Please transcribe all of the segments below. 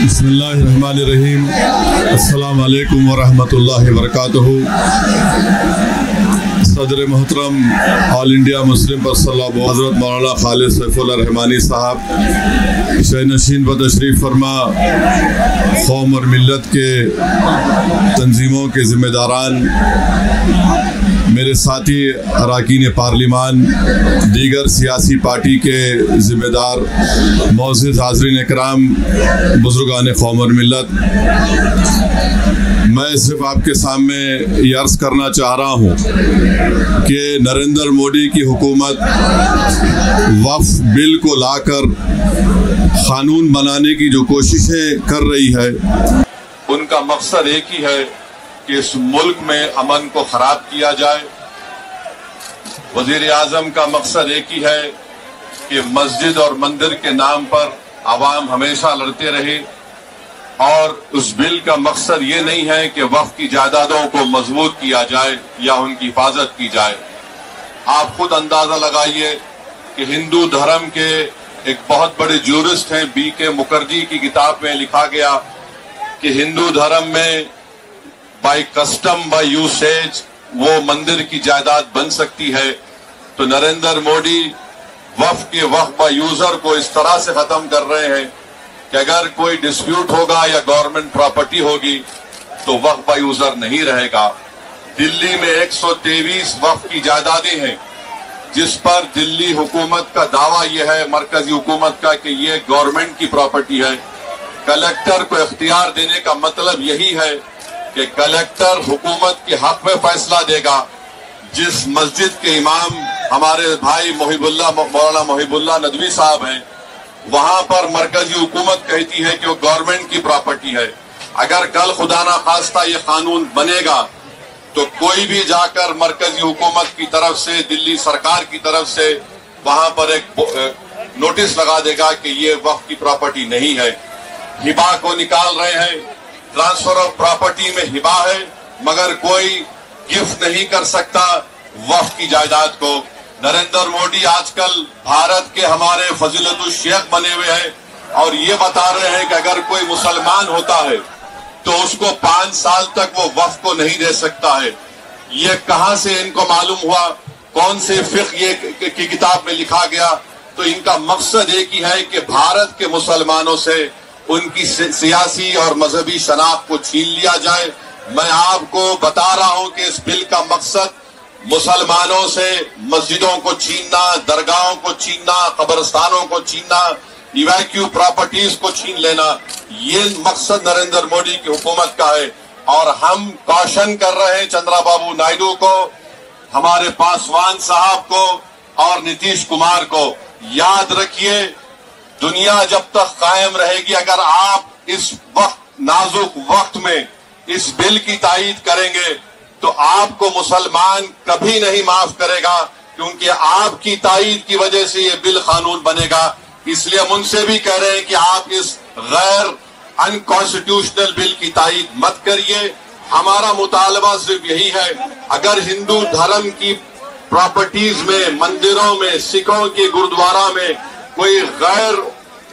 बिस्मिल्लाहिर्रहमानिर्रहीम। अस्सलाम वालेकुम वरहमतुल्लाहि वबरकातुहू। सदर मोहतरम ऑल इंडिया मुस्लिम पर्सनल हज़रत मौलाना खालिद सैफुल्लाह रहमानी साहब शहनशीन व तशरीफ़ फरमा, कौम और मिल्लत के तंजीमों के ज़िम्मेदारान, मेरे साथी अरकान पार्लिमान, दीगर सियासी पार्टी के ज़िम्मेदार, मोअज़्ज़िज़ हाज़रीन इकराम, बुज़ुर्गान कौम और मिल्लत, मैं सिर्फ आपके सामने ये अर्ज़ करना चाह रहा हूँ कि नरेंद्र मोदी की हुकूमत वक्फ बिल को लाकर क़ानून बनाने की जो कोशिशें कर रही है, उनका मकसद एक ही है कि इस मुल्क में अमन को खराब किया जाए। वज़ीर आज़म का मकसद एक ही है कि मस्जिद और मंदिर के नाम पर आवाम हमेशा लड़ते रहे, और उस बिल का मकसद ये नहीं है कि वक्फ की जायदादों को मजबूत किया जाए या उनकी हिफाजत की जाए। आप खुद अंदाजा लगाइए कि हिंदू धर्म के एक बहुत बड़े ज्यूरिस्ट हैं, B.K. मुखर्जी की किताब में लिखा गया कि हिंदू धर्म में बाय कस्टम बाय यूसेज वो मंदिर की जायदाद बन सकती है। तो नरेंद्र मोदी वक्फ के वक्फ बाय यूजर को इस तरह से खत्म कर रहे हैं कि अगर कोई डिस्प्यूट होगा या गवर्नमेंट प्रॉपर्टी होगी तो वक्फ बाय यूजर नहीं रहेगा। दिल्ली में 123 वक्फ की जायदादें हैं, जिस पर दिल्ली हुकूमत का दावा यह है, मरकजी हुकूमत का, कि ये गवर्नमेंट की प्रॉपर्टी है। कलेक्टर को इख्तियार देने का मतलब यही है कि कलेक्टर हुकूमत के हक में फैसला देगा। जिस मस्जिद के इमाम हमारे भाई मौलाना मुहिबुल्लाह नदवी साहब हैं, वहां पर मरकजी हुकूमत कहती है कि वो गवर्नमेंट की प्रॉपर्टी है। अगर कल खुदा ना खास्ता ये कानून बनेगा तो कोई भी जाकर मरकजी हुकूमत की तरफ से, दिल्ली सरकार की तरफ से वहां पर एक नोटिस लगा देगा कि ये वक्फ की प्रॉपर्टी नहीं है। हिबा को निकाल रहे हैं, ट्रांसफर ऑफ प्रॉपर्टी में हिबा है, मगर कोई गिफ्ट नहीं कर सकता वक्फ की जायदाद को। नरेंद्र मोदी आजकल भारत के हमारे फजीलतुल शेख बने हुए हैं और ये बता रहे हैं कि अगर कोई मुसलमान होता है तो उसको 5 साल तक वो वक्फ को नहीं दे सकता है। ये कहां से इनको मालूम हुआ? कौन से फिक़्ह ये की किताब में लिखा गया? तो इनका मकसद एक ही है कि भारत के मुसलमानों से उनकी सियासी और मजहबी शनाख्त को छीन लिया जाए। मैं आपको बता रहा हूं कि इस बिल का मकसद मुसलमानों से मस्जिदों को छीनना, दरगाहों को छीनना, कब्रिस्तानों को छीनना, इवैक्यू प्रॉपर्टीज को छीन लेना, ये मकसद नरेंद्र मोदी की हुकूमत का है। और हम कॉशन कर रहे हैं चंद्रबाबू नायडू को, हमारे पासवान साहब को और नीतीश कुमार को, याद रखिए दुनिया जब तक कायम रहेगी, अगर आप इस वक्त नाजुक वक्त में इस बिल की तायीद करेंगे तो आपको मुसलमान कभी नहीं माफ करेगा, क्योंकि आपकी तायीद की वजह से ये बिल कानून बनेगा। इसलिए हम उनसे भी कह रहे हैं कि आप इस गैर अनकॉन्स्टिट्यूशनल बिल की तायीद मत करिए। हमारा मुतालबा सिर्फ यही है, अगर हिंदू धर्म की प्रॉपर्टीज में, मंदिरों में, सिखों के गुरुद्वारा में कोई गैर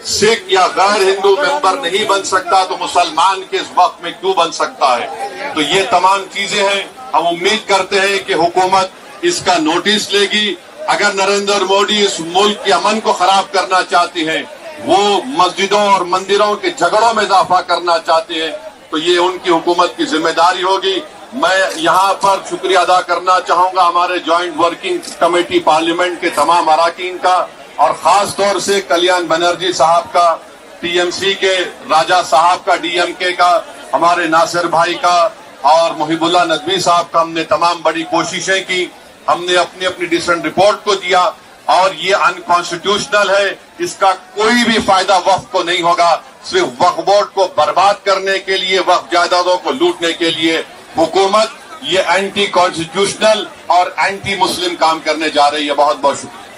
सिख या गैर हिंदू मेंबर नहीं बन सकता तो मुसलमान के इस वक्त में क्यों बन सकता है? तो ये तमाम चीजें हैं। हम उम्मीद करते हैं कि हुकूमत इसका नोटिस लेगी। अगर नरेंद्र मोदी इस मुल्क के अमन को खराब करना चाहते हैं, वो मस्जिदों और मंदिरों के झगड़ों में इजाफा करना चाहते हैं, तो ये उनकी हुकूमत की जिम्मेदारी होगी। मैं यहाँ पर शुक्रिया अदा करना चाहूंगा हमारे ज्वाइंट वर्किंग कमेटी पार्लियामेंट के तमाम अरकान का, और खास तौर से कल्याण बनर्जी साहब का, TMC के राजा साहब का, DMK का, हमारे नासिर भाई का और मुहिबुल्लाह नदवी साहब का। हमने तमाम बड़ी कोशिशें की, हमने अपनी अपनी डिसेंट रिपोर्ट को दिया, और ये अनकॉन्स्टिट्यूशनल है, इसका कोई भी फायदा वक्फ को नहीं होगा। सिर्फ वक्फ बोर्ड को बर्बाद करने के लिए, वक्फ जायदादों को लूटने के लिए हुकूमत ये एंटी कॉन्स्टिट्यूशनल और एंटी मुस्लिम काम करने जा रही है। बहुत बहुत शुक्रिया।